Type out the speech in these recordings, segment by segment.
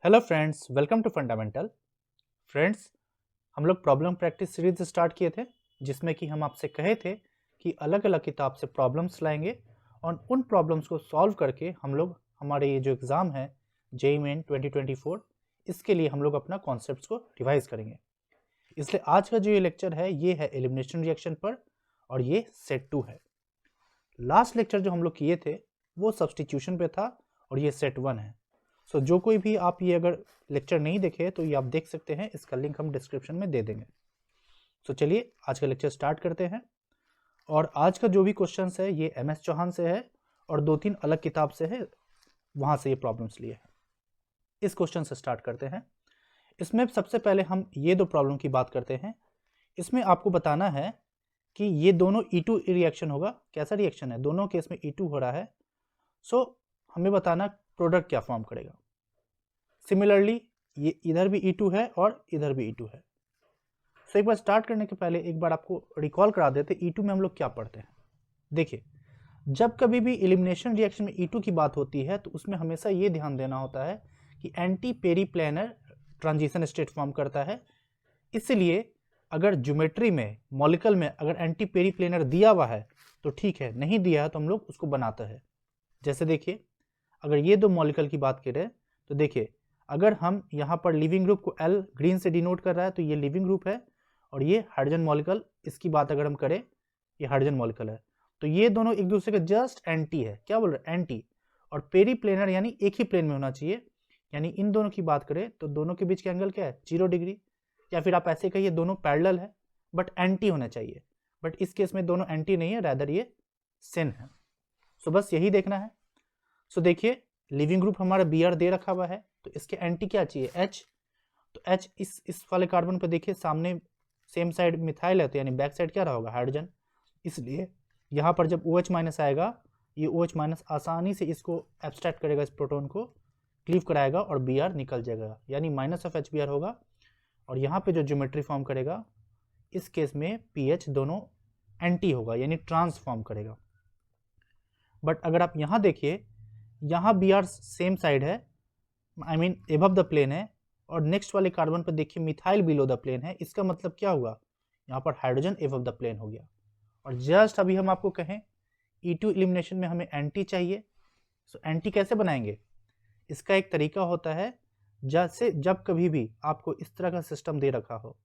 Hello friends, welcome to fundamental. Friends, हम लोग problem practice series start किए थे जिसमें कि हम आपसे कहे थे कि अलग अलग किताब से प्रॉब्लम्स लाएंगे और उन प्रॉब्लम्स को सॉल्व करके हम लोग हमारे ये जो एग्ज़ाम है जेईई मेन 2024 इसके लिए हम लोग अपना कॉन्सेप्ट्स को रिवाइज करेंगे। इसलिए आज का जो ये लेक्चर है ये है एलिमिनेशन रिएक्शन पर और ये सेट 2 है। लास्ट लेक्चर जो हम लोग किए थे वो सब्सटीट्यूशन पे था और ये सेट 1 है। सो जो कोई भी आप ये अगर लेक्चर नहीं देखे तो ये आप देख सकते हैं, इसका लिंक हम डिस्क्रिप्शन में दे देंगे। सो चलिए आज का लेक्चर स्टार्ट करते हैं। और आज का जो भी क्वेश्चन है ये MS चौहान से है और 2-3 अलग किताब से है, वहाँ से ये प्रॉब्लम्स लिए हैं। इस क्वेश्चन से स्टार्ट करते हैं। इसमें सबसे पहले हम ये दो प्रॉब्लम की बात करते हैं। इसमें आपको बताना है कि ये दोनों E2 रिएक्शन होगा। कैसा रिएक्शन है? दोनों केस में E2 हो रहा है। सो हमें बताना प्रोडक्ट क्या फॉर्म करेगा। सिमिलरली ये इधर भी E2 है और इधर भी E2 है। सो एक बार स्टार्ट करने के पहले एक बार आपको रिकॉल करा देते E2 में हम लोग क्या पढ़ते हैं। देखिए, जब कभी भी एलिमिनेशन रिएक्शन में E2 की बात होती है तो उसमें हमेशा ये ध्यान देना होता है कि anti periplanar transition state form करता है। इसलिए अगर ज्योमेट्री में मॉलिक्यूल में अगर एंटी पेरीप्लेनर दिया हुआ है तो ठीक है, नहीं दिया है तो हम लोग उसको बनाते हैं। जैसे देखिए, अगर ये दो मॉलिक्यूल की बात करें तो देखिए, अगर हम यहाँ पर लिविंग ग्रुप को L ग्रीन से डिनोट कर रहा है तो ये लिविंग ग्रुप है और ये हाइड्रोजन मॉलिक्यूल, इसकी बात अगर हम करें ये हाइड्रोजन मॉलिक्यूल है। तो ये दोनों एक दूसरे के जस्ट एंटी है। क्या बोल रहे हैं? एंटी। और पेरीप्लेनर यानी एक ही प्लेन में होना चाहिए। यानी इन दोनों की बात करें तो दोनों के बीच का एंगल क्या है? 0 डिग्री। या फिर आप ऐसे कहिए दोनों पैरेलल है बट एंटी होना चाहिए। बट इस केस में दोनों एंटी नहीं है, रैदर ये सिन है। सो बस यही देखना है। सो देखिए, लिविंग ग्रुप हमारा Br दे रखा हुआ है तो इसके एंटी क्या चाहिए? H। तो H इस वाले कार्बन पर देखिए सामने सेम साइड मिथाइल है तो यानी बैक साइड क्या रहा होगा? हाइड्रोजन। इसलिए यहाँ पर जब OH माइनस आएगा, ये OH माइनस आसानी से इसको एब्स्ट्रैक्ट करेगा, इस प्रोटॉन को क्लीव कराएगा और Br निकल जाएगा, यानी माइनस ऑफ HBr होगा। और यहाँ पे जो ज्योमेट्री फॉर्म करेगा इस केस में PH दोनों एंटी होगा यानी ट्रांसफॉर्म करेगा। बट अगर आप यहाँ देखिए, यहाँ Br सेम साइड है, I mean above the plane है, और नेक्स्ट वाले कार्बन पर देखिए मिथाइल बिलो द प्लेन है। इसका मतलब क्या हुआ? यहाँ पर हाइड्रोजन एबव द प्लेन हो गया। और जस्ट अभी हम आपको कहें E2 एलिमिनेशन में हमें एंटी चाहिए। सो एंटी कैसे बनाएंगे? इसका एक तरीका होता है, जैसे जब कभी भी आपको इस तरह का सिस्टम दे रखा हो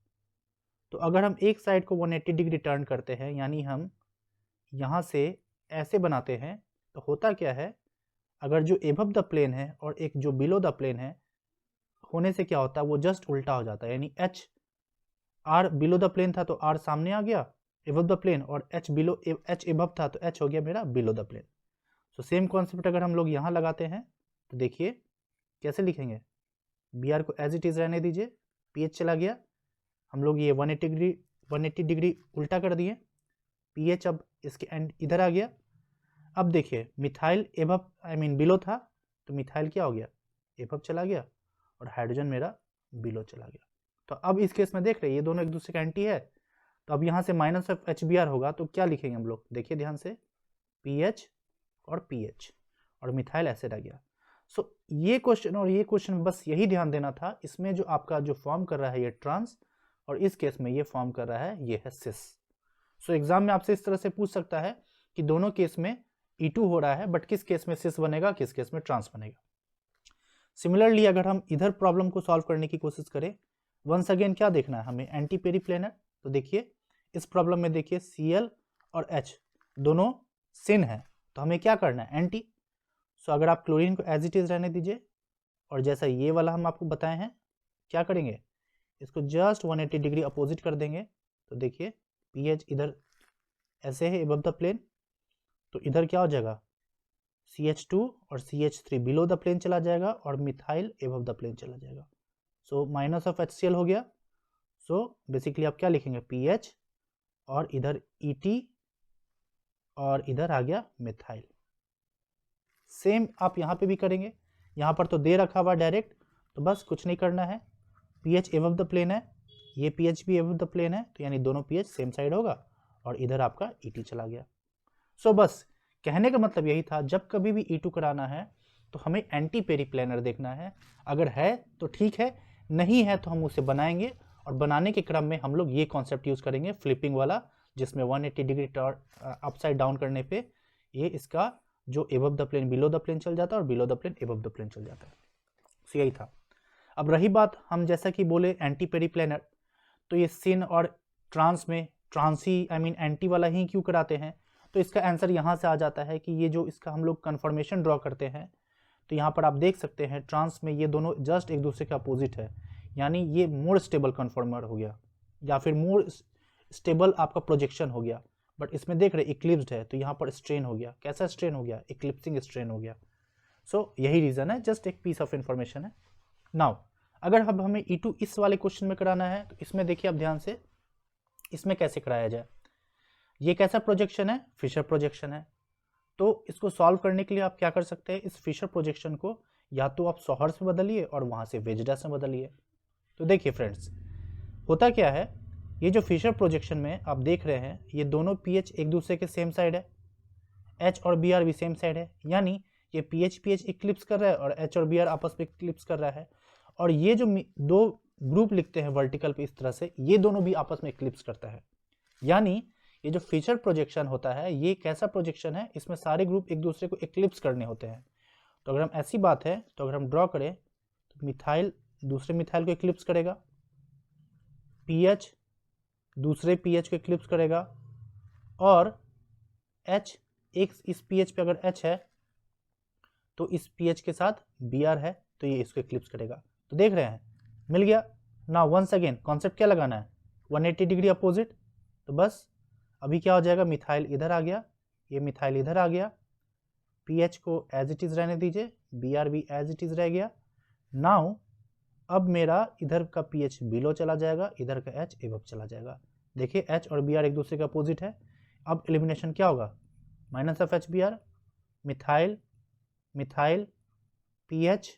तो अगर हम एक साइड को 180 डिग्री टर्न करते हैं, यानी हम यहाँ से ऐसे बनाते हैं, तो होता क्या है, अगर जो एबव द प्लेन है और एक जो बिलो द प्लेन है होने से क्या होता है, वो जस्ट उल्टा हो जाता है। यानी H R below the plane था तो R सामने आ गया एबव द प्लेन, और H एबव था तो H हो गया मेरा below the plane. So same concept अगर हम लोग यहाँ लगाते हैं तो देखिए कैसे लिखेंगे। Br को एज इट इज रहने दीजिए, PH चला गया, हम लोग ये 180 डिग्री उल्टा कर दिए, PH अब इसके एंड इधर आ गया। अब देखिए methyl above I mean below था तो मिथाइल क्या हो गया? एबव चला गया और हाइड्रोजन मेरा बिलो चला गया। तो अब इस केस में देख रहे हैं ये दोनों एक दूसरे का एंटी है, तो अब यहाँ से माइनस ऑफ HBr होगा तो क्या लिखेंगे हम लोग? देखिए ध्यान से, PH और PH, और मिथाइल ऐसे रह गया। सो ये क्वेश्चन और ये क्वेश्चन बस यही ध्यान देना था, इसमें जो आपका जो फॉर्म कर रहा है ये ट्रांस, और इस केस में ये फॉर्म कर रहा है ये है सिस। सो एग्जाम में आपसे इस तरह से पूछ सकता है कि दोनों केस में E2 हो रहा है बट किस केस में सिस बनेगा, किस केस में ट्रांस बनेगा। सिमिलरली अगर हम इधर प्रॉब्लम को सॉल्व करने की कोशिश करें, वंस अगेन क्या देखना है हमें? Anti periplanar. तो देखिए इस प्रॉब्लम में देखिए Cl और H दोनों सिन है, तो हमें क्या करना है? एंटी। सो अगर आप क्लोरीन को एज इट इज रहने दीजिए, और जैसा ये वाला हम आपको बताए हैं क्या करेंगे, इसको जस्ट 180 डिग्री अपोजिट कर देंगे। तो देखिए PH इधर ऐसे है एबव द प्लेन, तो इधर क्या हो जाएगा? CH2 और CH3 बिलो द प्लेन चला जाएगा और मिथाइल एबव द प्लेन चला जाएगा। सो माइनस ऑफ HCl हो गया। सो बेसिकली आप क्या लिखेंगे? PH और इधर ET और इधर आ गया मिथाइल। सेम आप यहाँ पे भी करेंगे, यहाँ पर तो दे रखा हुआ डायरेक्ट, तो बस कुछ नहीं करना है। PH एबव द प्लेन है, ये PH भी एबव द प्लेन है, तो यानी दोनों PH सेम साइड होगा, और इधर आपका ET चला गया। सो बस कहने का मतलब यही था, जब कभी भी E2 कराना है तो हमें एंटी पेरीप्लेनर देखना है। अगर है तो ठीक है, नहीं है तो हम उसे बनाएंगे, और बनाने के क्रम में हम लोग ये कॉन्सेप्ट यूज करेंगे फ्लिपिंग वाला, जिसमें 180 डिग्री अपसाइड डाउन करने पे ये इसका जो above the plane below the plane चल जाता है और below the plane above the plane चल जाता है। तो यही था। अब रही बात, हम जैसा कि बोले एंटी पेरीप्लेनर, तो ये सिन और ट्रांस में ट्रांसी एंटी वाला ही क्यों कराते हैं, तो इसका आंसर यहाँ से आ जाता है कि ये जो इसका हम लोग कन्फर्मेशन ड्रॉ करते हैं, तो यहाँ पर आप देख सकते हैं ट्रांस में ये दोनों जस्ट एक दूसरे के अपोजिट है, यानी ये मोर स्टेबल कन्फर्मर हो गया या फिर मोर स्टेबल आपका प्रोजेक्शन हो गया। बट इसमें देख रहे इक्लिप्स्ड है, तो यहाँ पर स्ट्रेन हो गया। कैसा स्ट्रेन हो गया? इक्लिप्सिंग स्ट्रेन हो गया। सो यही रीज़न है, जस्ट एक पीस ऑफ इंफॉर्मेशन है। नाउ अगर अब हमें E2 इस वाले क्वेश्चन में कराना है, तो इसमें देखिए आप ध्यान से, इसमें कैसे कराया जाए। ये कैसा प्रोजेक्शन है? फिशर प्रोजेक्शन है। तो इसको सॉल्व करने के लिए आप क्या कर सकते हैं, इस फिशर प्रोजेक्शन को या तो आप सॉहर्स में बदलिए और वहाँ से वेजडास में बदलिए। तो देखिए फ्रेंड्स, होता क्या है, ये जो फिशर प्रोजेक्शन में आप देख रहे हैं, ये दोनों पीएच एक दूसरे के सेम साइड है, एच और बी आर भी सेम साइड है, यानी ये पीएच इक्लिप्स कर रहा है और एच और बी आर आपस में इक्लिप्स कर रहा है। और ये जो दो ग्रुप लिखते हैं वर्टिकल पे इस तरह से, ये दोनों भी आपस में इक्लिप्स करता है। यानी ये जो फीचर प्रोजेक्शन होता है, ये कैसा प्रोजेक्शन है, इसमें सारे ग्रुप एक दूसरे को इक्लिप्स करने होते हैं। तो अगर हम ऐसी बात है, तो अगर हम ड्रॉ करें तो मिथाइल दूसरे मिथाइल को इक्लिप्स करेगा, पीएच दूसरे पीएच को इक्लिप्स करेगा, और एच एक इस पीएच पे अगर एच है तो इस पीएच के साथ बीआर है, तो ये इसको इक्लिप्स करेगा। तो देख रहे हैं, मिल गया ना। वंस अगेन कॉन्सेप्ट क्या लगाना है, 180 डिग्री अपोजिट। तो बस अभी क्या हो जाएगा, मिथाइल इधर आ गया, ये मिथाइल इधर आ गया, पीएच को एज इट इज रहने दीजिए, बीआर भी एज इट इज रह गया। नाउ अब मेरा इधर का पीएच बिलो चला जाएगा, इधर का एच एबव चला जाएगा। देखिए एच और बीआर एक दूसरे के अपोजिट है। अब एलिमिनेशन क्या होगा, minus of H BR, methyl methyl PH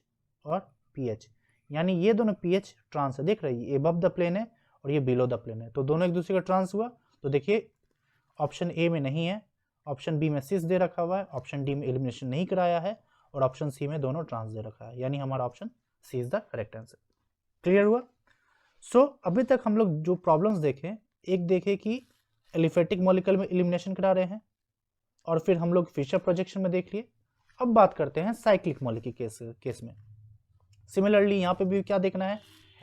और पीएच, यानी ये दोनों पीएच ट्रांस है। देख रहे हैं, ये एबव द प्लेन है और ये बिलो द प्लेन है, तो दोनों एक दूसरे का ट्रांस हुआ। तो देखिए ऑप्शन ए में नहीं है, ऑप्शन बी में सिस दे रखा हुआ है, ऑप्शन डी में एलिमिनेशन नहीं कराया है, और ऑप्शन सी में दोनों ट्रांस दे रखा है, यानी हमारा option C is the correct answer. Clear हुआ? सो अभी तक हम लोग जो प्रॉब्लम्स देखे, एक देखे कि एलिफेटिक मॉलिक्यूल में एलिमिनेशन करा रहे हैं, और फिर हम लोग फिशर प्रोजेक्शन में देख लिए। अब बात करते हैं साइक्लिक मॉलिक्यूल केस में। सिमिलरली यहाँ पे भी क्या देखना है,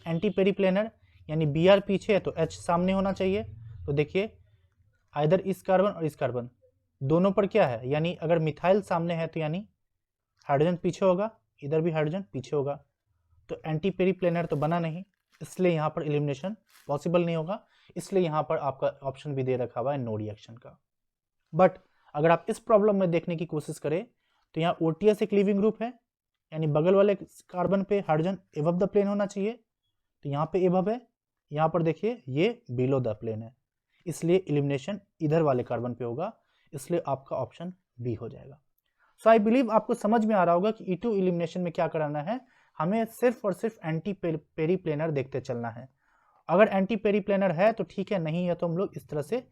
एंटी पेरीप्लेनर, यानी बी आर पीछे है तो एच सामने होना चाहिए। तो देखिए आइदर इस कार्बन और इस कार्बन दोनों पर क्या है, यानी अगर मिथाइल सामने है तो यानी हाइड्रोजन पीछे होगा, इधर भी हाइड्रोजन पीछे होगा। तो एंटी पेरीप्लेनर तो बना नहीं, इसलिए यहाँ पर एलिमिनेशन पॉसिबल नहीं होगा, इसलिए यहाँ पर आपका ऑप्शन भी दे रखा हुआ है नो रिएक्शन का। बट अगर आप इस प्रॉब्लम में देखने की कोशिश करें, तो यहाँ ओटीएस एक लिविंग ग्रुप है, यानी बगल वाले कार्बन पे हाइड्रोजन एबव द प्लेन होना चाहिए, तो यहाँ पे एबव है, यहाँ पर देखिए ये बिलो द प्लेन है, इसलिए एलिमिनेशन इधर वाले कार्बन पे होगा, इसलिए आपका ऑप्शन बी हो जाएगा। सो आई बिलीव आपको समझ में आ रहा होगा कि E2 एलिमिनेशन में क्या कराना है, हमें सिर्फ और सिर्फ एंटी पेरीप्लेनर देखते चलना है। अगर एंटी पेरीप्लेनर है तो ठीक है, नहीं है तो हम लोग इस तरह से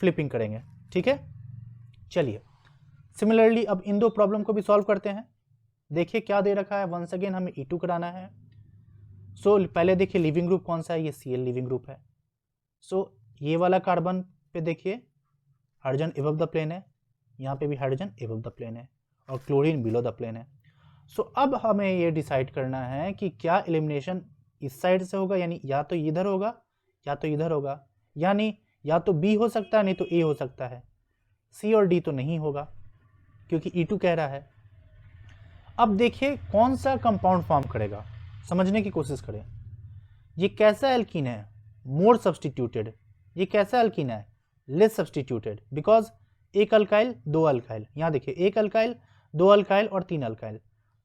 फ्लिपिंग करेंगे। ठीक है, चलिए सिमिलरली अब इन दो प्रॉब्लम को भी सॉल्व करते हैं। देखिए क्या दे रखा है, वंस अगेन हमें E2 कराना है। सो पहले देखिए लिविंग ग्रुप कौन सा है, ये Cl लिविंग ग्रुप है। सो ये वाला कार्बन पे देखिए हाइड्रोजन एबव द प्लेन है, यहाँ पे भी हाइड्रोजन एबव द प्लेन है, और क्लोरीन बिलो द प्लेन है। सो अब हमें ये डिसाइड करना है कि क्या एलिमिनेशन इस साइड से होगा, यानी या तो इधर होगा या तो इधर होगा, यानी या तो बी हो सकता है नहीं तो ए हो सकता है, सी और डी तो नहीं होगा क्योंकि E2 कह रहा है। अब देखिए कौन सा कंपाउंड फॉर्म करेगा, समझने की कोशिश करें। ये कैसा एल्कीन है, मोर सब्सटीट्यूटेड। ये कैसा एल्कीन है, लेस सब्सटीट्यूटेड, बिकॉज एक अल्काइल दो अल्काइल, यहाँ देखिए एक अल्काइल दो अल्काइल और तीन अल्काइल,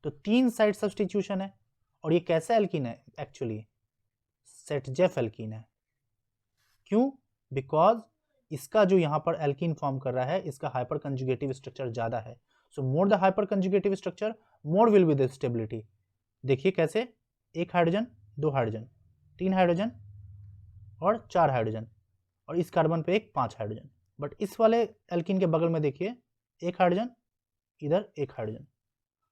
तो तीन साइड सब्सटीट्यूशन है। और ये कैसा एल्कीन है, एक्चुअली सेटजेफ एल्कीन है। क्यों? बिकॉज इसका जो यहाँ पर एल्कीन फॉर्म कर रहा है, इसका हाइपर कंजुगेटिव स्ट्रक्चर ज्यादा है। So more the hyper conjugative structure more will be the stability. देखिए कैसे, एक हाइड्रोजन दो हाइड्रोजन, तीन हाइड्रोजन और चार हाइड्रोजन, और इस कार्बन पे एक पांच हाइड्रोजन। बट इस वाले एल्कीन के बगल में देखिए एक हाइड्रोजन, इधर एक हाइड्रोजन,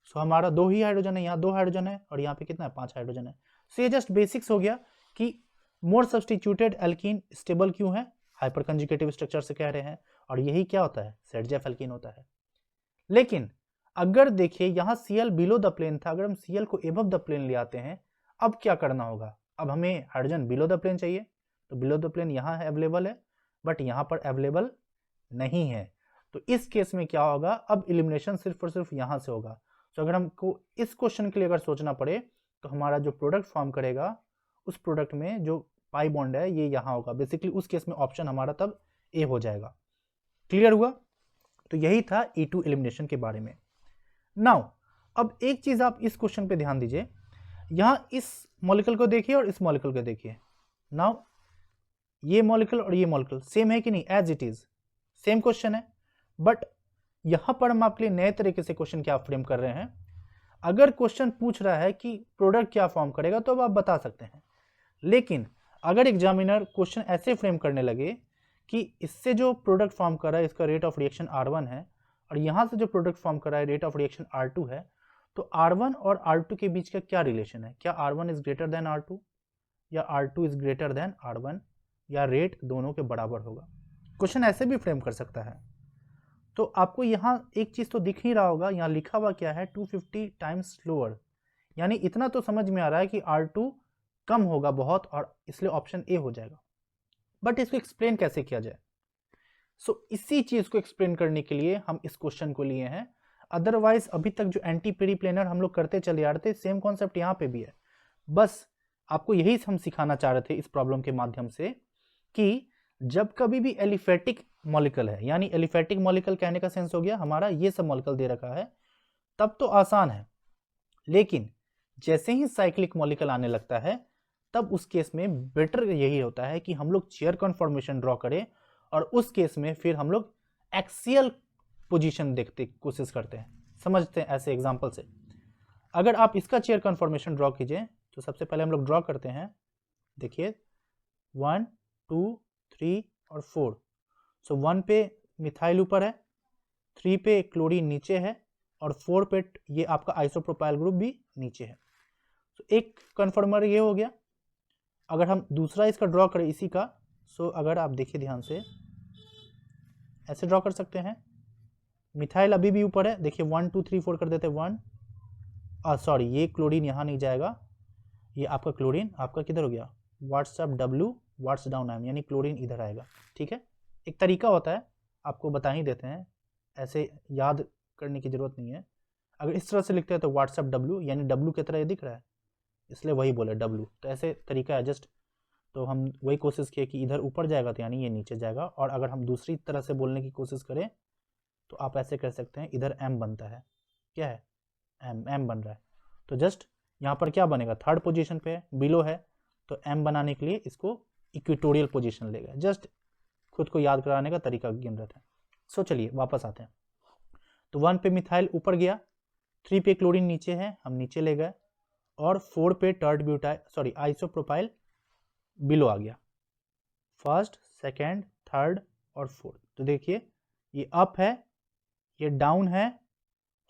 सो हमारा 2 ही हाइड्रोजन है, यहाँ 2 हाइड्रोजन है और यहाँ पे कितना है 5 हाइड्रोजन है। सो ये जस्ट बेसिक्स हो गया कि मोर सब्स्टिट्यूटेड एल्कीन स्टेबल क्यों है, हाइपर कंजुगेटिव स्ट्रक्चर से कह रहे हैं, और यही क्या होता है, सेट एल्कीन होता है। लेकिन अगर देखिए यहाँ Cl बिलो द प्लेन था, अगर हम Cl को एबव द प्लेन ले आते हैं, अब क्या करना होगा, अब हमें हाइड्रोजन बिलो द प्लेन चाहिए, तो बिलो द प्लेन यहाँ अवेलेबल है बट यहाँ पर अवेलेबल नहीं है। तो इस केस में क्या होगा, अब इलिमिनेशन सिर्फ और सिर्फ यहाँ से होगा। तो अगर हमको इस क्वेश्चन के लिए अगर सोचना पड़े तो हमारा जो प्रोडक्ट फॉर्म करेगा उस प्रोडक्ट में जो पाई बॉन्ड है ये यहाँ होगा। बेसिकली उस केस में ऑप्शन हमारा तब ए हो जाएगा। क्लियर हुआ? तो यही था E2 एलिमिनेशन के बारे में। नाउ अब एक चीज आप इस क्वेश्चन पे ध्यान दीजिए, यहाँ इस मॉलिक्यूल को देखिए और इस मॉलिक्यूल को देखिए। नाउ ये मॉलिक्यूल और ये मॉलिक्यूल सेम है कि नहीं, as it is same question है, बट यहाँ पर हम आपके लिए नए तरीके से क्वेश्चन क्या फ्रेम कर रहे हैं। अगर क्वेश्चन पूछ रहा है कि प्रोडक्ट क्या फॉर्म करेगा तो अब आप बता सकते हैं, लेकिन अगर एग्जामिनर क्वेश्चन ऐसे फ्रेम करने लगे कि इससे जो प्रोडक्ट फॉर्म कर रहा है इसका रेट ऑफ रिएक्शन R1 है और यहाँ से जो प्रोडक्ट फॉर्म कर रहा है रेट ऑफ रिएक्शन R2 है, तो R1 और R2 के बीच का क्या रिलेशन है, क्या R1 is greater than R2 या R2 is greater than R1 या रेट दोनों के बराबर होगा। क्वेश्चन ऐसे भी फ्रेम कर सकता है। तो आपको यहाँ एक चीज़ तो दिख ही रहा होगा, यहाँ लिखा हुआ क्या है 250 टाइम्स स्लोअर, यानी इतना तो समझ में आ रहा है कि R2 कम होगा बहुत और इसलिए ऑप्शन ए हो जाएगा। बट इसको एक्सप्लेन कैसे किया जाए, सो इसी चीज को एक्सप्लेन करने के लिए हम इस क्वेश्चन को लिए हैं। अदरवाइज अभी तक जो एंटी पेरिप्लेनर हम लोग करते चले आ रहे थे, सेम कॉन्सेप्ट यहाँ पे भी है। बस आपको यही हम सिखाना चाह रहे थे इस प्रॉब्लम के माध्यम से कि जब कभी भी एलिफेटिक मॉलिक्यूल है, यानी एलिफेटिक मॉलिक्यूल कहने का सेंस हो गया हमारा ये सब मॉलिक्यूल दे रखा है, तब तो आसान है, लेकिन जैसे ही साइक्लिक मॉलिक्यूल आने लगता है तब उस केस में बेटर यही होता है कि हम लोग चेयर कन्फॉर्मेशन ड्रॉ करें और उस केस में फिर हम लोग एक्सियल पोजीशन देखते कोशिश करते हैं, समझते हैं ऐसे एग्जांपल से। अगर आप इसका चेयर कन्फॉर्मेशन ड्रॉ कीजिए तो सबसे पहले हम लोग ड्रॉ करते हैं, देखिए 1 2 3 और 4। सो 1 पे मिथाइल ऊपर है, 3 पे क्लोरीन नीचे है और 4 पे ये आपका आइसोप्रोपाइल ग्रुप भी नीचे है। तो एक कन्फर्मर ये हो गया। अगर हम दूसरा इसका ड्रॉ करें इसी का, सो अगर आप देखिए ध्यान से ऐसे ड्रॉ कर सकते हैं, मिथाइल अभी भी ऊपर है, देखिए 1 2 3 4 कर देते हैं 1, सॉरी ये क्लोरीन यहाँ नहीं जाएगा, ये आपका क्लोरीन आपका किधर हो गया, what's up W what's down M, यानी क्लोरीन इधर आएगा। ठीक है, एक तरीका होता है, आपको बता ही देते हैं, ऐसे याद करने की जरूरत नहीं है। अगर इस तरह से लिखते हैं तो व्हाट्सअप W, यानी W की तरह ये दिख रहा है इसलिए वही बोले W, तो ऐसे तरीका है जस्ट। तो हम वही कोशिश किए कि इधर ऊपर जाएगा तो यानी ये नीचे जाएगा, और अगर हम दूसरी तरह से बोलने की कोशिश करें तो आप ऐसे कर सकते हैं, इधर M बनता है, क्या है M बन रहा है, तो जस्ट यहाँ पर क्या बनेगा, थर्ड पोजीशन पे बिलो है, तो M बनाने के लिए इसको इक्वेटोरियल पोजीशन लेगा। जस्ट खुद को याद कराने का तरीका गिन रहे थे। सो चलिए वापस आते हैं। तो 1 पे मिथाइल ऊपर गया, 3 पे क्लोरीन नीचे है, हम नीचे ले गए, और 4 पे टर्ड ब्यूटाइल आइसोप्रोपाइल बिलो आ गया, फर्स्ट सेकेंड थर्ड और फोर्थ। तो देखिए ये अप है, ये डाउन है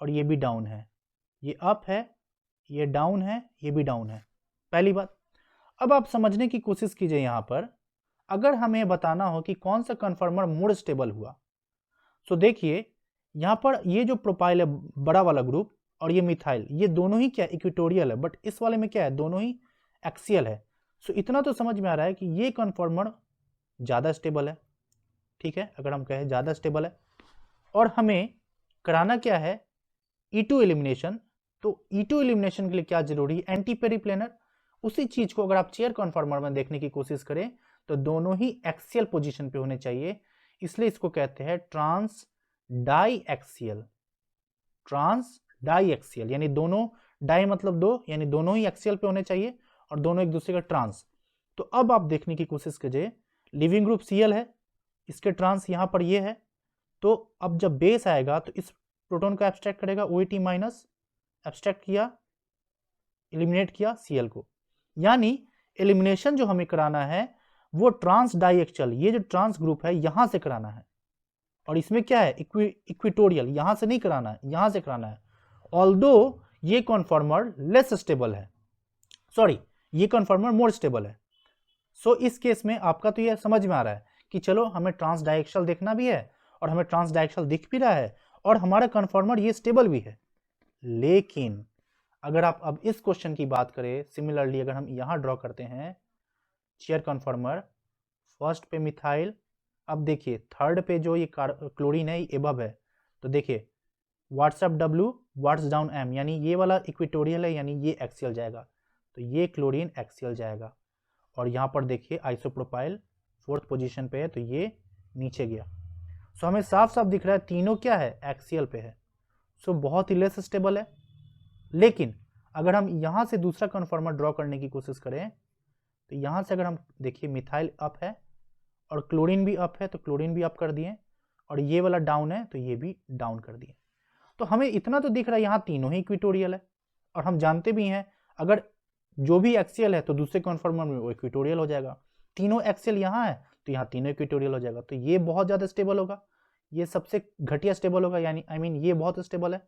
और ये भी डाउन है, ये अप है, ये डाउन है, ये भी डाउन है, पहली बात। अब आप समझने की कोशिश कीजिए, यहाँ पर अगर हमें बताना हो कि कौन सा कन्फर्मर मोर स्टेबल हुआ, तो देखिए यहाँ पर ये जो प्रोपाइल है बड़ा वाला ग्रुप और ये मिथाइल, ये दोनों ही क्या इक्वेटोरियल है, बट इस वाले में क्या है, दोनों ही एक्सियल है। सो इतना तो समझ में आ रहा है कि ये कन्फर्मर ज़्यादा स्टेबल है। ठीक है, अगर हम कहें ज़्यादा स्टेबल है, और हमें कराना क्या है, E2 एलिमिनेशन। तो E2 एलिमिनेशन के लिए क्या जरूरी है, एंटी पेरिप्लेनर। उसी चीज को अगर आप चेयर कन्फर्मर में देखने की कोशिश करें तो दोनों ही एक्सियल पोजीशन पे होने चाहिए, इसलिए इसको कहते हैं trans diaxial. Trans diaxial यानी दोनों, डाई मतलब दो, यानी दोनों ही एक्सियल पे होने चाहिए और दोनों एक दूसरे का ट्रांस। तो अब आप देखने की कोशिश कीजिए, लिविंग ग्रुप Cl है, इसके ट्रांस यहाँ पर ये है, तो अब जब बेस आएगा तो इस प्रोटॉन को एब्स्ट्रैक्ट करेगा, OH माइनस एब्स्ट्रैक्ट किया, एलिमिनेट किया Cl को, यानी एलिमिनेशन जो हमें कराना है वो ट्रांस डाई एक्सियल, ये जो ट्रांस ग्रुप है यहां से कराना है, और इसमें क्या है इक्वेटोरियल, यहां से नहीं कराना है, यहां से कराना है। ऑल्दो ये कन्फॉर्मर लेस स्टेबल है, सॉरी ये कन्फॉर्मर मोर स्टेबल है। सो इस केस में आपका तो ये समझ में आ रहा है कि चलो हमें ट्रांस डायएक्सियल देखना भी है और हमें ट्रांस डायएक्सियल दिख भी रहा है और हमारा कन्फॉर्मर ये स्टेबल भी है। लेकिन अगर आप अब इस क्वेश्चन की बात करें, सिमिलरली अगर हम यहाँ ड्रॉ करते हैं चेयर कन्फॉर्मर, फर्स्ट पे मिथाइल, अब देखिए थर्ड पे जो ये क्लोरीन है ये एबव है, तो देखिए what's up W what's down M, यानी ये वाला इक्वेटोरियल है यानी ये एक्सियल जाएगा, तो ये क्लोरीन एक्सियल जाएगा। और यहाँ पर देखिए आइसोप्रोपाइल फोर्थ पोजीशन पे है तो ये नीचे गया। सो हमें साफ साफ दिख रहा है तीनों क्या है, एक्सियल पे है। सो बहुत ही लेस स्टेबल है। लेकिन अगर हम यहाँ से दूसरा कन्फॉर्मर ड्रॉ करने की कोशिश करें तो यहाँ से अगर हम देखिए मिथाइल अप है और क्लोरीन भी अप है तो क्लोरीन भी अप कर दिए, और ये वाला डाउन है तो ये भी डाउन कर दिए। तो हमें इतना तो दिख रहा है यहाँ तीनों ही इक्वेटोरियल है, और हम जानते भी हैं अगर जो भी एक्सियल है तो दूसरे कन्फॉर्मर में वो इक्वेटोरियल हो जाएगा। तीनों एक्सियल यहाँ है तो यहाँ तीनों इक्वेटोरियल हो जाएगा, तो ये बहुत ज़्यादा स्टेबल होगा, ये सबसे घटिया स्टेबल होगा, यानी आई मीन ये बहुत स्टेबल है।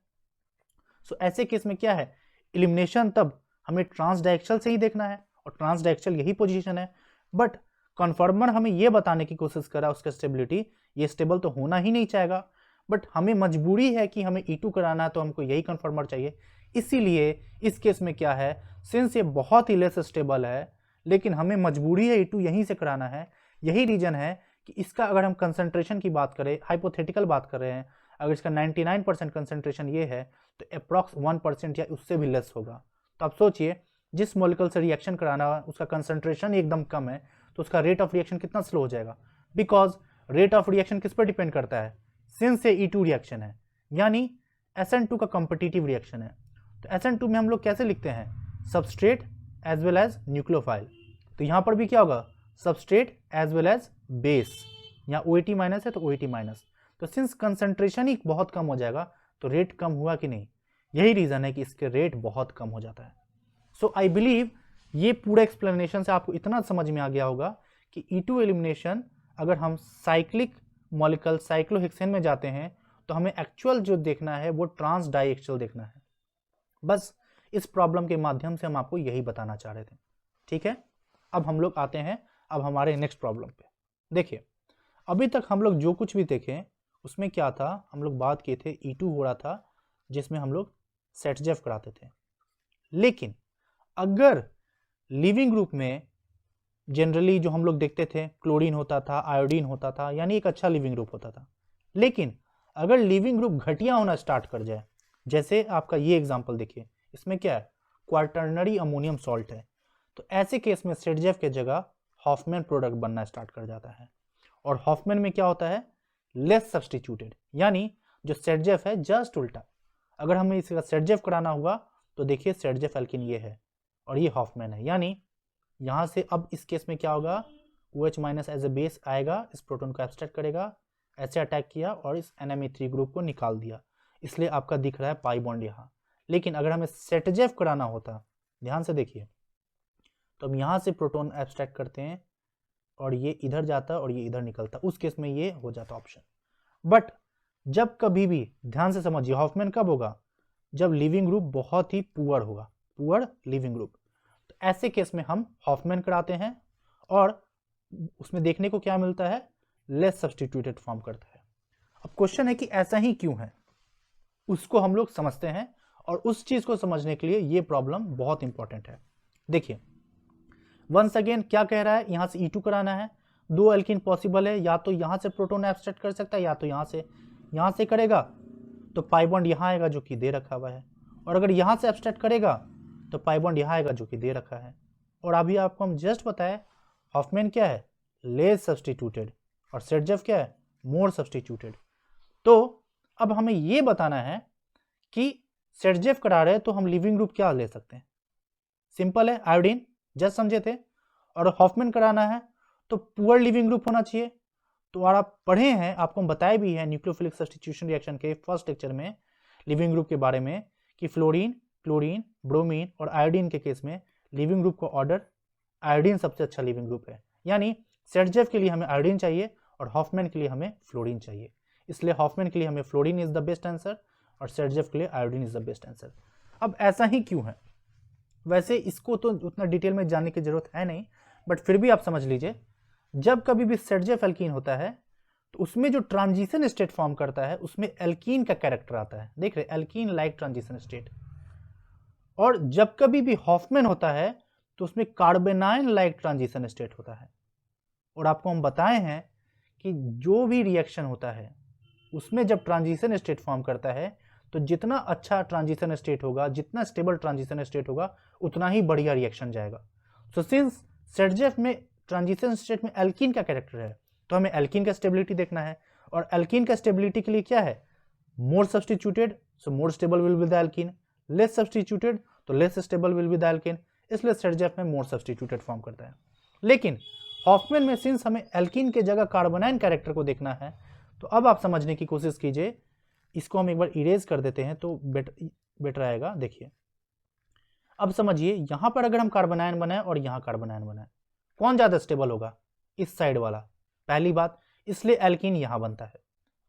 सो ऐसे केस में क्या है, एलिमिनेशन तब हमें ट्रांस डायएक्सियल से ही देखना है और ट्रांस डायएक्सियल यही पोजीशन है, बट कन्फॉर्मर हमें ये बताने की कोशिश कर रहा है उसका स्टेबिलिटी ये स्टेबल तो होना ही नहीं चाहेगा, बट हमें मजबूरी है कि हमें E2 कराना है तो हमको यही कन्फॉर्मर चाहिए। इसीलिए इस केस में क्या है, सिंस ये बहुत ही लेस स्टेबल है लेकिन हमें मजबूरी है E2 यहीं से कराना है, यही रीजन है कि इसका अगर हम कंसंट्रेशन की बात करें, हाइपोथेटिकल बात कर रहे हैं, अगर इसका 99% कंसंट्रेशन ये है तो अप्रॉक्स 1% या उससे भी लेस होगा। तो आप सोचिए जिस मॉलिक्यूल से रिएक्शन कराना है उसका कंसंट्रेशन एकदम कम है तो उसका रेट ऑफ रिएक्शन कितना स्लो हो जाएगा, बिकॉज रेट ऑफ रिएक्शन किस पर डिपेंड करता है, सिंस ये E2 रिएक्शन है यानी SN2 का कॉम्पिटिटिव रिएक्शन है। तो SN2 में हम लोग कैसे लिखते हैं, substrate as well as nucleophile, तो यहाँ पर भी क्या होगा substrate as well as base, यहाँ OAT माइनस है तो OAT माइनस, तो सिंस कंसंट्रेशन ही बहुत कम हो जाएगा तो रेट कम हुआ कि नहीं, यही रीज़न है कि इसके रेट बहुत कम हो जाता है। सो आई बिलीव ये पूरा एक्सप्लेनेशन से आपको इतना समझ में आ गया होगा कि E2 एलिमिनेशन अगर हम साइक्लिक मॉलिक्यूल साइक्लोहेक्सेन में जाते हैं तो हमें एक्चुअल जो देखना है वो ट्रांस डाइएक्सियल देखना है। बस इस प्रॉब्लम के माध्यम से हम आपको यही बताना चाह रहे थे, ठीक है। अब हम लोग आते हैं अब हमारे नेक्स्ट प्रॉब्लम पे। देखिए अभी तक हम लोग जो कुछ भी देखे उसमें क्या था, हम लोग बात किए थे E2 हो रहा था जिसमें हम लोग सेटजेफ कराते थे, लेकिन अगर लिविंग ग्रुप में जनरली जो हम लोग देखते थे क्लोरीन होता था, आयोडीन होता था, यानी एक अच्छा लिविंग ग्रुप होता था, लेकिन अगर लिविंग ग्रुप घटिया होना स्टार्ट कर जाए, जैसे आपका ये एग्जांपल देखिए, इसमें क्या है क्वार्टरनरी अमोनियम सॉल्ट है, तो ऐसे केस में सेटजेफ के जगह हॉफमैन प्रोडक्ट बनना स्टार्ट कर जाता है, और हॉफमैन में क्या होता है लेस सब्सटीट्यूटेड, यानी जो सेटजेफ है जस्ट उल्टा। अगर हमें इसका सेटजेफ कराना हुआ तो देखिए सेटजेफ एल्किन ये है और ये हॉफमैन है, यानी यहाँ से अब इस केस में क्या होगा OH minus as a base आएगा, इस प्रोटॉन को एब्स्ट्रैक्ट करेगा, ऐसे अटैक किया और इस NME3 ग्रुप को निकाल दिया, इसलिए आपका दिख रहा है पाई बॉन्ड यहाँ। लेकिन अगर हमें सेटजेफ कराना होता, ध्यान से देखिए, तो हम यहाँ से प्रोटॉन एब्स्ट्रैक्ट करते हैं और ये इधर जाता और ये इधर निकलता, उस केस में ये हो जाता ऑप्शन। बट जब कभी भी ध्यान से समझिए हॉफमैन कब होगा, जब लिविंग ग्रुप बहुत ही पुअर होगा, पुअर लिविंग ग्रुप, तो ऐसे केस में हम हॉफमैन कराते हैं और उसमें देखने को क्या मिलता है लेस सब्सटीट्यूटेड फॉर्म करता है। अब क्वेश्चन है कि ऐसा ही क्यों है, उसको हम लोग समझते हैं, और उस चीज को समझने के लिए ये प्रॉब्लम बहुत इंपॉर्टेंट है। देखिए वंस अगेन क्या कह रहा है, यहां से E2 कराना है, दो एल्किन पॉसिबल है, या तो यहां से प्रोटॉन एब्स्ट्रैक्ट कर सकता है या तो यहां से करेगा तो पाई बॉन्ड यहां आएगा जो कि दे रखा हुआ है, और अगर यहां से एब्स्ट्रैक्ट करेगा तो पाई बॉन्ड यहां आएगा जो कि दे रखा है। और अभी आपको हम जस्ट बताए हॉफमैन क्या है लेस सब्सटीट्यूटेड और सेटजेफ क्या है मोर सब्सटीट्यूटेड। तो अब हमें ये बताना है कि सेटजेफ करा रहे तो हम लिविंग ग्रुप क्या ले सकते हैं, सिंपल है आयोडीन, जस्ट समझे थे, और हॉफमैन कराना है तो पुअर लिविंग ग्रुप होना चाहिए। तो और आप पढ़े हैं, आपको हम बताए भी हैं न्यूक्लियोफिलिक सब्स्टिट्यूशन रिएक्शन के फर्स्ट लेक्चर में लिविंग ग्रुप के बारे में कि फ्लोरीन, क्लोरीन, ब्रोमीन और आयोडीन के केस में लिविंग ग्रुप का ऑर्डर आयोडीन सबसे अच्छा लिविंग ग्रुप है, यानी सेटजेफ के लिए हमें आयोडीन चाहिए और हॉफमैन के लिए हमें फ्लोरीन चाहिए, इसलिए हॉफमैन के लिए हमें fluorine is the best answer, और ZF के लिए iodine is the best answer. अब ऐसा ही क्यों है? वैसे इसको तो उतना डिटेल में जानने की जरूरत है नहीं, बट फिर भी आप समझ लीजिए, जब कभी भी ZF एल्कीन होता है तो उसमें जो ट्रांजिशन स्टेट फॉर्म करता है उसमें एल्कीन का कैरेक्टर आता है, देख रहे, एल्कीन लाइक ट्रांजिशन स्टेट। और जब कभी भी हॉफमैन होता है तो उसमें कार्बेनाइन लाइक ट्रांजिशन स्टेट होता है। और आपको हम बताए हैं कि जो भी रिएक्शन होता है उसमें जब ट्रांजिशन स्टेट फॉर्म करता है तो जितना अच्छा ट्रांजिशन स्टेट होगा, जितना स्टेबल ट्रांजिशन स्टेट होगा, उतना ही बढ़िया रिएक्शन जाएगा। सो सिंस ZF में ट्रांजिशन स्टेट में एल्कीन का कैरेक्टर है तो हमें एल्कीन का स्टेबिलिटी देखना है। और एल्कीन का स्टेबिलिटी के लिए क्या है? More substituted, so more stable will be the alkene, less substituted तो less stable will be the alkene, इसलिए ZF में मोर सब्स्टिट्यूटेड फॉर्म करता है। लेकिन हॉफमैन में सिंस हमें एल्कीन के जगह कार्बोनाइन कैरेक्टर को देखना है, तो अब आप समझने की कोशिश कीजिए, इसको हम एक बार इरेज कर देते हैं तो बेटर आएगा। देखिए अब समझिए, यहां पर अगर हम कार्बोनाइन बनाए और यहां कार्बोनाइन बनाए, कौन ज्यादा स्टेबल होगा? इस साइड वाला, पहली बात, इसलिए एल्कीन यहां बनता है।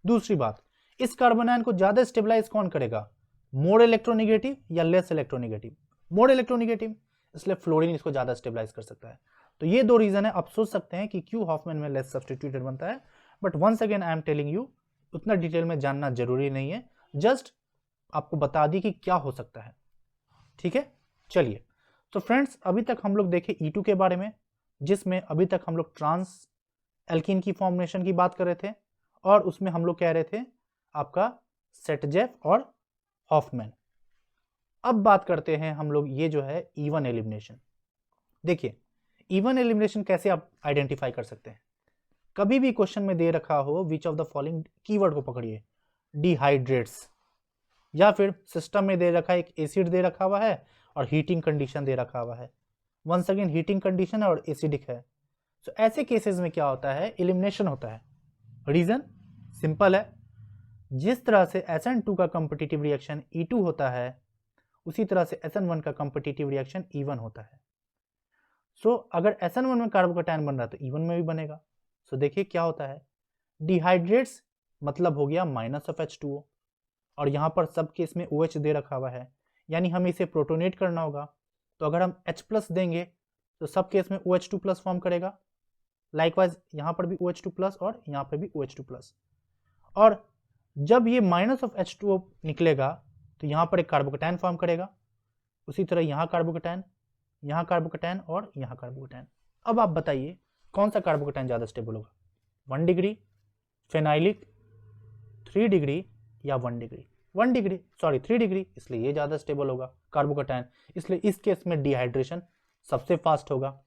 दूसरी बात, इस कार्बोनाइन को ज्यादा स्टेबलाइज कौन करेगा? मोर इलेक्ट्रोनेगेटिव या लेस इलेक्ट्रोनेगेटिव? मोर इलेक्ट्रोनेगेटिव, इसलिए फ्लोरीन इसको ज्यादा स्टेबलाइज कर सकता है। तो ये दो रीजन है। आप सोच सकते हैं कि क्यों हॉफमैन में लेस सब्स्टिट्यूटेड बनता है, but once again I am telling you, उतना डिटेल में जानना जरूरी नहीं है, जस्ट आपको बता दी कि क्या हो सकता है। ठीक है, चलिए। तो फ्रेंड्स अभी तक हम लोग देखे E2 के बारे में, जिसमें अभी तक हम लोग ट्रांस एल्कीन की फॉर्मेशन की बात कर रहे थे, और उसमें हम लोग कह रहे थे आपका ZF और हॉफमैन। अब बात करते हैं हम लोग ये जो है इवन एलिमिनेशन। देखिए इवन एलिमिनेशन कैसे आप आइडेंटिफाई कर सकते हैं? कभी भी क्वेश्चन में दे रखा हो which of the following, keyword को पकड़िए, डिहाइड्रेट्स, या फिर सिस्टम में दे रखा है एक एसिड दे रखा हुआ है और हीटिंग कंडीशन दे रखा हुआ है, वंस अगेन हीटिंग कंडीशन है और एसिडिक है। तो ऐसे केसेस में क्या होता है? एलिमिनेशन होता है। रीजन सिंपल है, जिस तरह से SN2 का कॉम्पिटिटिव रिएक्शन E2 होता है, उसी तरह से SN1 का कॉम्पिटिटिव रिएक्शन E1 होता है। सो अगर SN1 में कार्बोकैटायन बन रहा है तो E1 में भी बनेगा। सो देखिए क्या होता है, डिहाइड्रेट्स मतलब हो गया माइनस ऑफ H2O, और यहाँ पर सब केस में OH दे रखा हुआ है, यानी हमें इसे प्रोटोनेट करना होगा। तो अगर हम H+ देंगे तो सब केस में OH2+ फॉर्म करेगा। लाइकवाइज यहाँ पर भी OH2+ और यहाँ पर भी OH2+। और जब ये माइनस ऑफ H2O निकलेगा तो यहाँ पर एक कार्बोकैटायन फॉर्म करेगा, उसी तरह यहाँ कार्बोकैटायन, यहाँ कार्बोकैटायन और यहाँ कार्बोकैटायन। अब आप बताइए कौन सा कार्बोकैटायन ज़्यादा स्टेबल होगा? 1 डिग्री, फेनाइलिक, 3 डिग्री या 1 डिग्री? 1 डिग्री, सॉरी 3 डिग्री, इसलिए ये ज़्यादा स्टेबल होगा कार्बोकैटायन, इसलिए इस केस में डिहाइड्रेशन सबसे फास्ट होगा।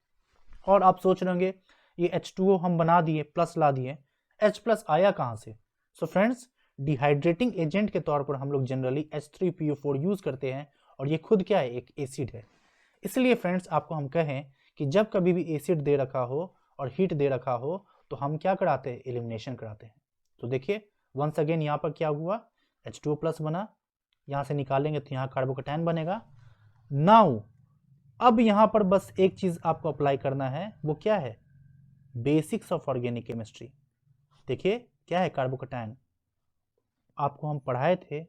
और आप सोच रहे होंगे ये H2O हम बना दिए, प्लस ला दिए, H+ आया कहाँ से? सो फ्रेंड्स, डिहाइड्रेटिंग एजेंट के तौर पर हम लोग जनरली H3PO4 यूज करते हैं, और ये खुद क्या है? एक एसिड है। इसलिए फ्रेंड्स आपको हम कहें कि जब कभी भी एसिड दे रखा हो और हीट दे रखा हो तो हम क्या कराते हैं? एलिमिनेशन कराते हैं। तो देखिए वंस अगेन यहाँ पर क्या हुआ? H2O+ बना, यहाँ से निकालेंगे तो यहाँ कार्बोकैटायन बनेगा। नाउ अब यहाँ पर बस एक चीज आपको अप्लाई करना है, वो क्या है? Basics of organic chemistry. देखिए क्या है? कार्बोकैटायन। आपको हम पढ़ाए थे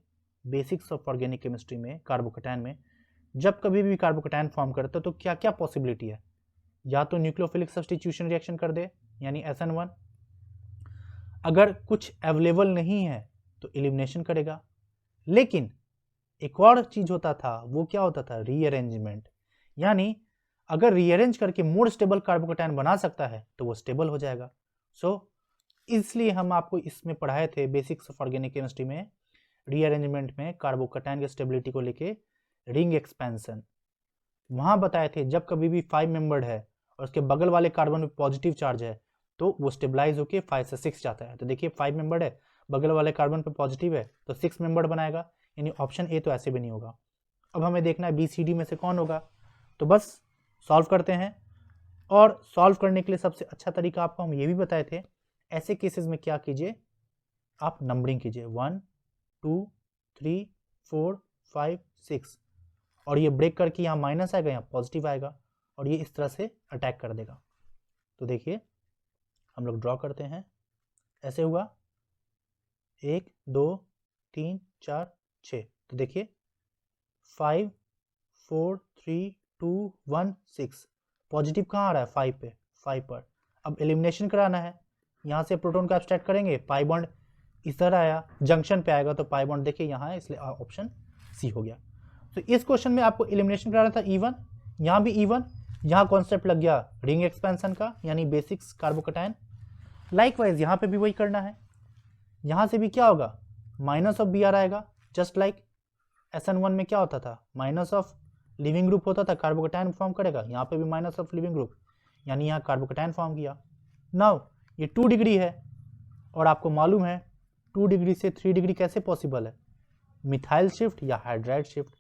बेसिक्स ऑफ ऑर्गेनिक केमिस्ट्री में, कार्बोकैटायन में जब कभी भी कार्बोकैटायन फॉर्म करता है तो क्या क्या पॉसिबिलिटी है? या तो न्यूक्लियोफिलिक सब्स्टिट्यूशन रिएक्शन कर दे, यानी SN1, अगर कुछ अवेलेबल नहीं है तो एलिमिनेशन करेगा। लेकिन एक और चीज होता था, वो क्या होता था? रीअरेंजमेंट, यानी अगर रीअरेंज करके मोर स्टेबल कार्बोकैटायन बना सकता है तो वो स्टेबल हो जाएगा। सो इसलिए हम आपको इसमें पढ़ाए थे बेसिक्स ऑफ ऑर्गेनिक केमिस्ट्री में, रीअरेंजमेंट में कार्बोकैटायन की स्टेबिलिटी को लेके रिंग एक्सपेंशन, वहां बताए थे जब कभी भी 5 मेंबर्ड है और उसके बगल वाले कार्बन में पॉजिटिव चार्ज है तो वो स्टेबलाइज होकर 5 से 6 जाता है। तो देखिए 5 मेंबर्ड है, बगल वाले कार्बन पे पॉजिटिव है तो 6 मेंबर्ड बनाएगा, यानी ऑप्शन ए तो ऐसे भी नहीं होगा। अब हमें देखना है BCD में से कौन होगा, तो बस सॉल्व करते हैं। और सॉल्व करने के लिए सबसे अच्छा तरीका आपको हम ये भी बताए थे, ऐसे केसेस में क्या कीजिए? आप नंबरिंग कीजिए 1 2 3 4 5 6, और ये ब्रेक करके यहाँ माइनस आएगा, यहाँ पॉजिटिव आएगा, और ये इस तरह से अटैक कर देगा। तो देखिए हम लोग ड्रॉ करते हैं, ऐसे हुआ 1 2 3 4 6। तो देखिए 5 4 3 2 1 6, पॉजिटिव कहाँ आ रहा है 5 पे, 5 पर। अब एलिमिनेशन कराना है, यहाँ से प्रोटॉन को एब्स्ट्रैक्ट करेंगे, पाई बॉन्ड इधर आया, जंक्शन पे आएगा तो पाई बॉन्ड देखिए यहाँ है, इसलिए ऑप्शन सी हो गया। तो इस क्वेश्चन में आपको एलिमिनेशन कराना था E1, यहाँ भी E1, यहाँ कॉन्सेप्ट लग गया रिंग एक्सपेंशन का यानी बेसिक्स कार्बोकैटायन। लाइकवाइज यहाँ पे भी वही करना है, यहाँ से भी क्या होगा माइनस ऑफ Br आएगा, जस्ट लाइक SN1 में क्या होता था माइनस ऑफ लिविंग ग्रुप होता था, कार्बोकैटायन फॉर्म करेगा, यहाँ पे भी माइनस ऑफ लिविंग ग्रुप यानी यहाँ कार्बोकैटायन फॉर्म किया। नाउ ये 2 डिग्री है और आपको मालूम है 2 डिग्री से 3 डिग्री कैसे पॉसिबल है, मिथाइल शिफ्ट या हाइड्राइड शिफ्ट।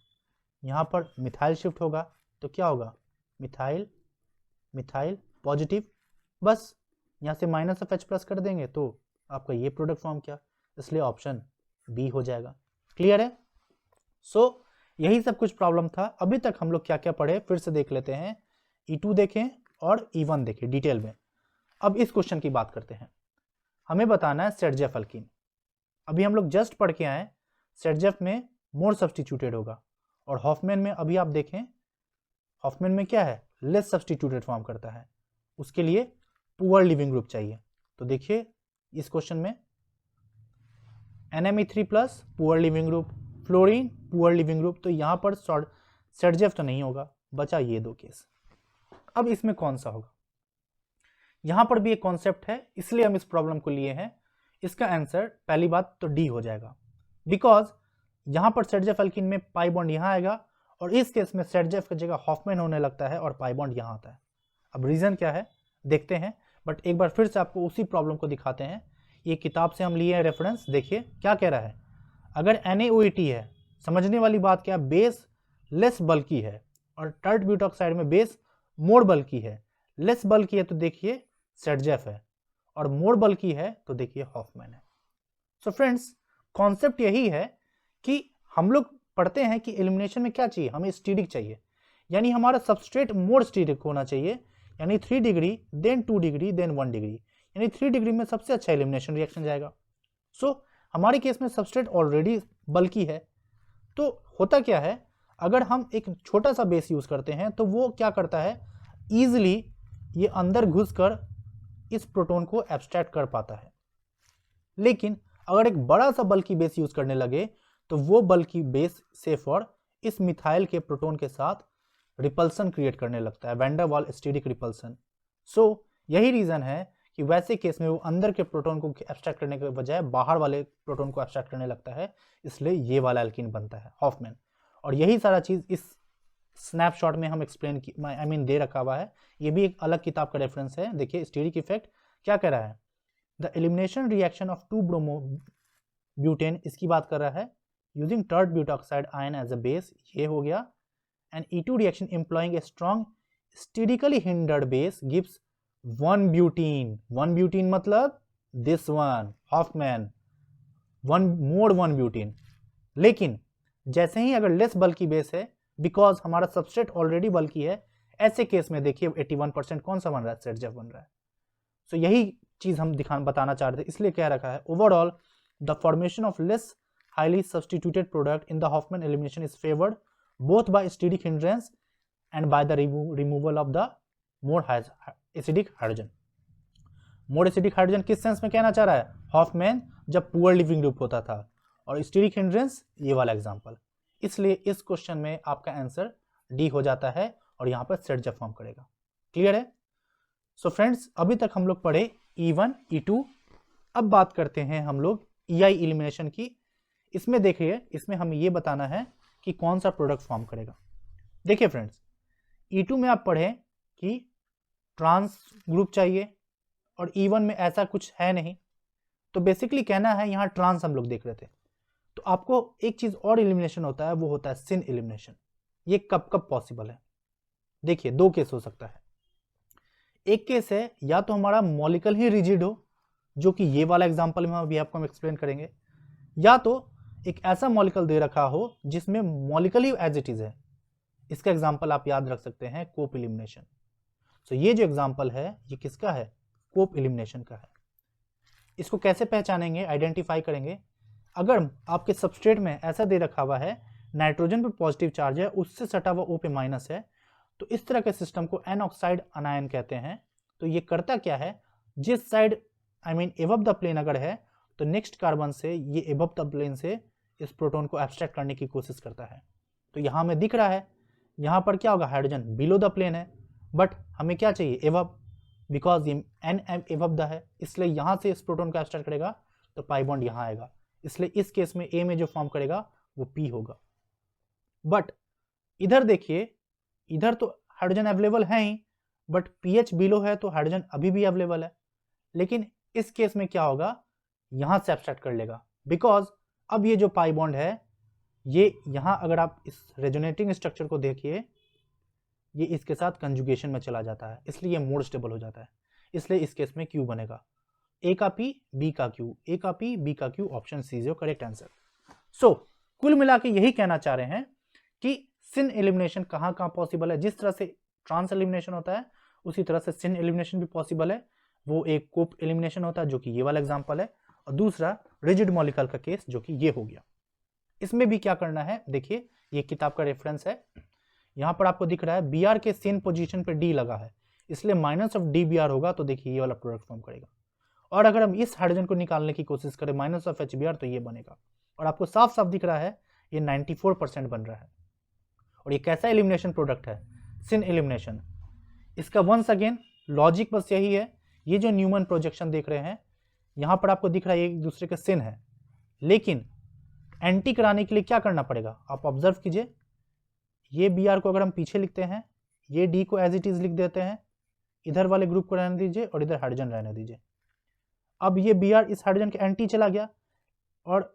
यहाँ पर मिथाइल शिफ्ट होगा तो क्या होगा मिथाइल मिथाइल पॉजिटिव, बस यहाँ से माइनस ऑफ H प्लस कर देंगे तो आपका ये प्रोडक्ट फॉर्म किया, इसलिए ऑप्शन बी हो जाएगा। क्लियर है? सो यही सब कुछ प्रॉब्लम था। अभी तक हम लोग क्या क्या पढ़े फिर से देख लेते हैं, E2 देखें और E1 देखें डिटेल में। अब इस क्वेश्चन की बात करते हैं, हमें बताना है सेटजेफ अल्कीन। अभी हम लोग जस्ट पढ़ के आए सेटजेफ में मोर सब्सटीट्यूटेड होगा और हॉफमैन में अभी आप देखें हॉफमैन में क्या है लेस सब्सटीट्यूटेड फॉर्म करता है, उसके लिए पुअर लिविंग ग्रुप चाहिए। तो देखिए इस क्वेश्चन में NMe3 plus poor leaving group, fluorine poor leaving group, तो यहाँ पर सेटजेफ तो नहीं होगा, बचा ये 2 केस। अब इसमें कौन सा होगा, यहाँ पर भी एक कॉन्सेप्ट है इसलिए हम इस प्रॉब्लम को लिए हैं। इसका आंसर पहली बात तो डी हो जाएगा, बिकॉज यहाँ पर सेटजेफ अल्कीन में पाई बॉन्ड यहाँ आएगा और इस केस में सेटजेफ की जगह हॉफमैन होने लगता है और पाई बॉन्ड यहाँ आता है। अब रीजन क्या है देखते हैं, बट एक बार फिर से आपको उसी प्रॉब्लम को दिखाते हैं। ये किताब से हम लिए हैं रेफरेंस, देखिए क्या कह रहा है। अगर NaOH है, समझने वाली बात क्या, बेस लेस बल्की है और टर्ट ब्यूटॉक्साइड में बेस मोर बल्की है। लेस बल्की है तो देखिए सेटजेफ है और मोर बल्की है तो देखिए हॉफमैन है। सो फ्रेंड्स कॉन्सेप्ट यही है कि हम लोग पढ़ते हैं कि एलिमिनेशन में क्या चाहिए, हमें स्टीरिक चाहिए, यानी हमारा सबस्ट्रेट मोर स्टीरिक होना चाहिए, यानी 3 degree then 2 degree then 1 degree, यानी 3 डिग्री में सबसे अच्छा एलिमिनेशन रिएक्शन जाएगा। सो हमारे केस में सबस्ट्रेट ऑलरेडी बल्की है, तो होता क्या है अगर हम एक छोटा सा बेस यूज करते हैं तो वो क्या करता है ईजिली ये अंदर घुसकर इस प्रोटॉन को एब्स्ट्रैक्ट कर पाता है। लेकिन अगर एक बड़ा सा बल्की बेस यूज करने लगे तो वो बल्की बेस से फॉर इस मिथाइल के प्रोटॉन के साथ रिपल्सन क्रिएट करने लगता है, वैन डर वाल स्टीरिक रिपल्सन। सो यही रीजन है कि वैसे केस में वो अंदर के प्रोटॉन को एब्स्ट्रैक्ट करने के बजाय बाहर वाले प्रोटॉन को एब्स्ट्रैक्ट करने लगता है, इसलिए ये वाला एल्कीन बनता है हॉफमैन। और यही सारा चीज इस स्नैपशॉट में हम एक्सप्लेन दे रखा हुआ है, ये भी एक अलग किताब का रेफरेंस है। देखिए स्टीरिक इफेक्ट क्या कर रहा है, the elimination reaction of 2 bromo butane, इसकी बात कर रहा है, using tert butoxide ion as a base, ये हो गया। And E2 reaction employing a strong sterically hindered base gives 1 butene. 1 butene मतलब दिस वन हॉफमैन, 1 ब्यूटीन। लेकिन जैसे ही अगर लेस बल्की बेस है, बिकॉज हमारा सबस्ट्रेट ऑलरेडी बल्की है, ऐसे केस में देखिए 81% कौन सा बन रहा है, सेटजेफ बन रहा है। सो यही चीज हम बताना चाह रहे थे, इसलिए क्या रखा है, overall the formation of less highly substituted product in the Hofmann elimination is favoured both by steric hindrance and by the removal of the more acidic hydrogen. More acidic hydrogen किस सेंस में कहना चाह रहा है, Hoffmann जब poor leaving group होता था, और स्टीरिक हिंड्रेंस ये वाला एग्जांपल। इसलिए इस क्वेश्चन में आपका आंसर डी हो जाता है और यहाँ पर सेटजेफ फॉर्म करेगा। क्लियर है? सो फ्रेंड्स अभी तक हम लोग पढ़े E1 E2, अब बात करते हैं हम लोग EI एलिमिनेशन की। इसमें देखिए, इसमें हमें ये बताना है कि कौन सा प्रोडक्ट फॉर्म करेगा। देखिए फ्रेंड्स E2 में आप पढ़े कि ट्रांस ग्रुप चाहिए और E1 में ऐसा कुछ है नहीं, तो बेसिकली कहना है यहाँ ट्रांस हम लोग देख रहे थे। तो आपको एक चीज और एलिमिनेशन होता है, वो होता है सिन एलिमिनेशन। ये कब कब पॉसिबल है, देखिए 2 केस हो सकता है। एक केस है या तो हमारा मॉलिक्यूल ही रिजिड हो, जो कि ये वाला एग्जांपल में अभी आपको हम एक्सप्लेन करेंगे, या तो एक ऐसा मॉलिक्यूल दे रखा हो जिसमें मॉलिक्यूल ही एज इट इज है। इसका एग्जांपल आप याद रख सकते हैं कोप एलिमिनेशन। तो ये जो एग्जांपल है ये किसका है, कोप एलिमिनेशन का है। इसको कैसे पहचानेंगे, आइडेंटिफाई करेंगे, अगर आपके सबस्ट्रेट में ऐसा दे रखा हुआ है नाइट्रोजन पे पॉजिटिव चार्ज है, उससे सटा हुआ O पे माइनस है, तो इस तरह के सिस्टम को एन ऑक्साइड अनायन कहते हैं। तो ये करता क्या है, जिस साइड एबव द प्लेन अगर है तो नेक्स्ट कार्बन से ये एबव द प्लेन से इस प्रोटॉन को एब्स्ट्रैक्ट करने की कोशिश करता है। तो यहाँ में दिख रहा है, यहाँ पर क्या होगा, हाइड्रोजन बिलो द प्लेन है, बट हमें क्या चाहिए, एबव, बिकॉज ये एन एबव द है, इसलिए यहाँ से इस प्रोटॉन को एब्स्ट्रैक्ट करेगा तो पाई बॉन्ड यहाँ आएगा, इसलिए इस केस में ए में जो फॉर्म करेगा वो पी होगा। बट इधर देखिए, इधर तो हाइड्रोजन अवेलेबल है ही, बट पीएच बिलो है तो हाइड्रोजन अभी भी अवेलेबल है, लेकिन इस केस में क्या होगा, यहां से एब्स्ट्रैक्ट कर लेगा, बिकॉज अब ये जो पाई बॉन्ड है ये यहां, अगर आप इस रेजोनेटिंग स्ट्रक्चर को देखिए, ये इसके साथ कंजुगेशन में चला जाता है, इसलिए ये मोर स्टेबल हो जाता है, इसलिए इस केस में क्यू बनेगा, ए का पी बी का क्यू, ए का पी बी का Q, option C is your correct answer. So कुल मिला के यही कहना चाह रहे हैं कि सिन एलिमिनेशन कहाँ कहाँ पॉसिबल है। जिस तरह से ट्रांस एलिमिनेशन होता है उसी तरह से सिन एलिमिनेशन भी पॉसिबल है। वो एक कोप एलिमिनेशन होता है जो कि ये वाला एग्जांपल है, और दूसरा रिजिड मॉलिक्यूल का केस जो कि ये हो गया। इसमें भी क्या करना है, देखिए ये किताब का रेफरेंस है, यहाँ पर आपको दिख रहा है बी आर के सिन पोजीशन पे डी लगा है, इसलिए minus of D B R होगा, तो देखिए ये वाला प्रोडक्ट फॉर्म करेगा। और अगर हम इस हाइड्रोजन को निकालने की कोशिश करें minus of H B R, तो ये बनेगा, और आपको साफ साफ दिख रहा है ये 94% बन रहा है। और ये कैसा एलिमिनेशन प्रोडक्ट है, सिन एलिमिनेशन। इसका वंस अगेन लॉजिक बस यही है, ये जो न्यूमन प्रोजेक्शन देख रहे हैं यहाँ पर आपको दिख रहा है एक दूसरे के सिन है, लेकिन एंटी कराने के लिए क्या करना पड़ेगा, आप ऑब्जर्व कीजिए, ये बी आर को अगर हम पीछे लिखते हैं, ये डी को एज इट इज लिख देते हैं, इधर वाले ग्रुप को रहने दीजिए और इधर हाइड्रोजन रहने दीजिए। अब ये बी आर इस हाइड्रोजन के एंटी चला गया, और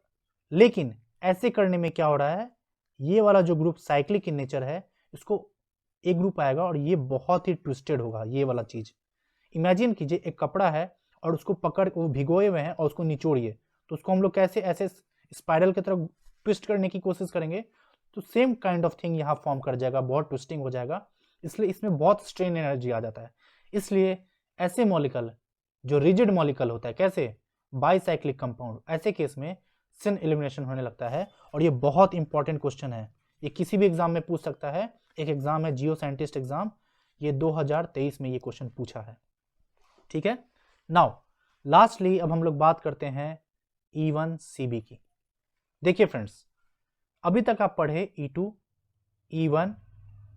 लेकिन ऐसे करने में क्या हो रहा है, ये वाला जो ग्रुप साइक्लिक इन नेचर है, इसको एक ग्रुप आएगा और ये बहुत ही ट्विस्टेड होगा। ये वाला चीज इमेजिन कीजिए, एक कपड़ा है और उसको पकड़ वो भिगोए हुए हैं और उसको निचोड़िए, तो उसको हम लोग कैसे ऐसे स्पाइरल की तरफ ट्विस्ट करने की कोशिश करेंगे, तो सेम काइंड ऑफ थिंग यहाँ फॉर्म कर जाएगा, बहुत ट्विस्टिंग हो जाएगा, इसलिए इसमें बहुत स्ट्रेन एनर्जी आ जाता है। इसलिए ऐसे मॉलिक्यूल जो रिजिड मॉलिक्यूल होता है, कैसे बाईसाइक्लिक कंपाउंड, ऐसे केस में सिन एलिमिनेशन होने लगता है। और ये बहुत इंपॉर्टेंट क्वेश्चन है, ये किसी भी एग्जाम में पूछ सकता है। एक एग्जाम है जियो साइंटिस्ट एग्जाम, ये 2023 में ये क्वेश्चन पूछा है, ठीक है। नाउ लास्टली अब हम लोग बात करते हैं E1CB की। देखिए फ्रेंड्स, अभी तक आप पढ़े E2, E1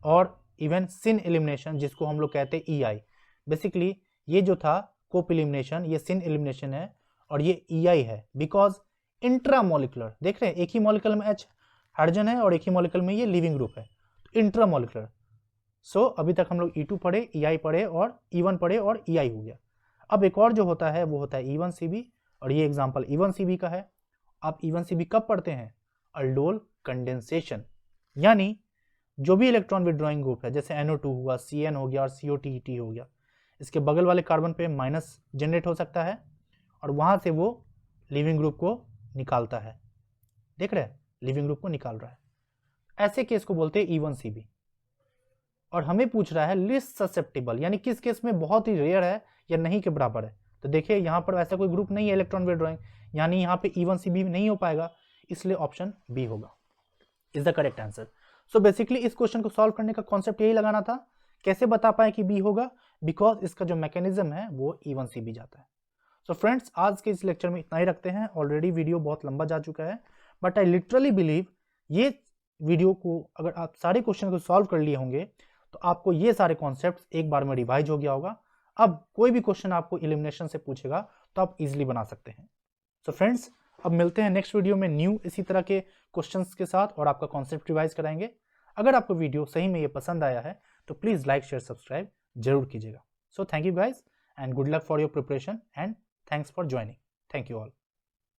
और इवन सिन एलिमिनेशन जिसको हम लोग कहते हैं EI। बेसिकली ये जो था कोप एलिमिनेशन, ये सिन एलिमिनेशन है, और ये EI है बिकॉज इंट्रामोलिकुलर, देख रहे हैं एक ही मॉलिक्यूल में H हाइड्रोजन है और एक ही मॉलिक्यूल में ये लिविंग ग्रुप है, तो इंट्रामोलिकुलर। सो अभी तक हम लोग E2 पढ़े, EI पढ़े और E1 पढ़े और EI हो गया। अब एक और जो होता है वो होता है E1CB, और ये एग्जांपल E1CB का है। आप E1CB कब पढ़ते हैं, अल्डोल कंडेंसेशन, यानी जो भी इलेक्ट्रॉन विड्रॉइंग ग्रुप है, जैसे NO2 हुआ, CN हो गया और COTET हो गया, इसके बगल वाले कार्बन पे माइनस जनरेट हो सकता है और वहां से वो लिविंग ग्रुप को निकालता है, देख रहे हैं लिविंग ग्रुप को निकाल रहा है, ऐसे केस को बोलते हैं E1CB। और हमें पूछ रहा है लिस्ट ससेप्टेबल, यानी किस केस में बहुत ही रेयर है या नहीं के बराबर है। तो देखिए यहाँ पर ऐसा कोई ग्रुप नहीं है इलेक्ट्रॉन विड्रॉइंग, यानी यहाँ पे E1CB नहीं हो पाएगा, इसलिए ऑप्शन बी होगा, is the correct answer. So basically इस क्वेश्चन को सॉल्व करने का कॉन्सेप्ट यही लगाना था, कैसे बता पाए कि बी होगा, बिकॉज इसका जो मैकेनिज्म है वो E1CB जाता है। सो फ्रेंड्स, आज के इस लेक्चर में इतना ही रखते हैं, ऑलरेडी वीडियो बहुत लंबा जा चुका है, बट आई लिटरली बिलीव ये वीडियो को अगर आप सारे क्वेश्चन को सॉल्व कर लिए होंगे तो आपको ये सारे कॉन्सेप्ट्स एक बार में रिवाइज हो गया होगा। अब कोई भी क्वेश्चन आपको एलिमिनेशन से पूछेगा तो आप इजीली बना सकते हैं। सो फ्रेंड्स, अब मिलते हैं नेक्स्ट वीडियो में न्यू इसी तरह के क्वेश्चंस के साथ और आपका कॉन्सेप्ट रिवाइज कराएंगे। अगर आपको वीडियो सही में ये पसंद आया है तो प्लीज़ लाइक शेयर सब्सक्राइब जरूर कीजिएगा। So thank you guys and good luck for your preparation and thanks for joining. Thank you all.